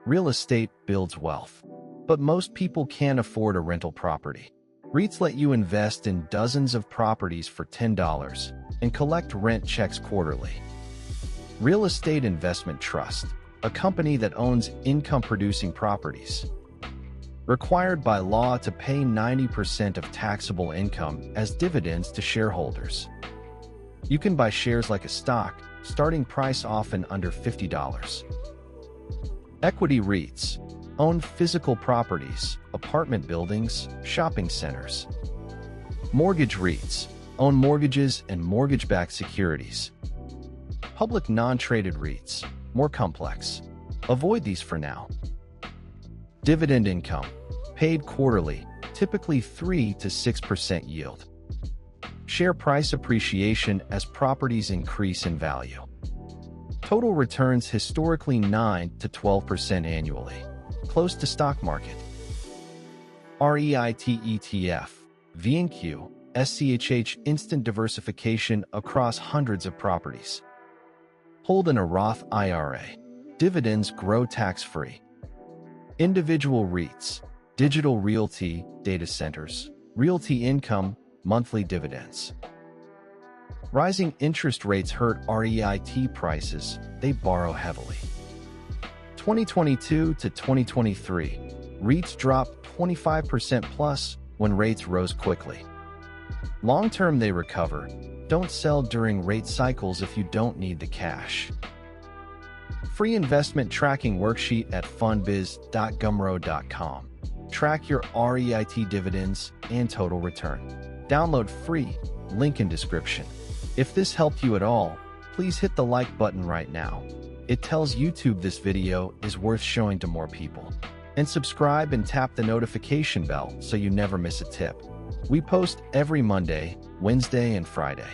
Real estate builds wealth, but most people can't afford a rental property. REITs let you invest in dozens of properties for $10 and collect rent checks quarterly. Real Estate Investment Trust, a company that owns income-producing properties. Required by law to pay 90% of taxable income as dividends to shareholders. You can buy shares like a stock, starting price often under $50. Equity REITs own physical properties, apartment buildings, shopping centers. Mortgage REITs own mortgages and mortgage-backed securities. Public non-traded REITs, more complex. Avoid these for now. Dividend income, paid quarterly, typically 3 to 6% yield. Share price appreciation as properties increase in value. Total returns historically 9 to 12% annually, close to stock market. REIT ETF, VNQ, SCHH instant diversification across hundreds of properties. Hold in a Roth IRA. Dividends grow tax-free. Individual REITs, digital realty, data centers, realty income, monthly dividends. Rising interest rates hurt REIT prices, they borrow heavily. 2022 to 2023, REITs dropped 25% plus when rates rose quickly. Long-term they recover. Don't sell during rate cycles if you don't need the cash. Free investment tracking worksheet at fundbiz.gumroad.com. Track your REIT dividends and total return. Download free, link in description. If this helped you at all, please hit the like button right now. It tells YouTube this video is worth showing to more people. And subscribe and tap the notification bell so you never miss a tip. We post every Monday, Wednesday, and Friday.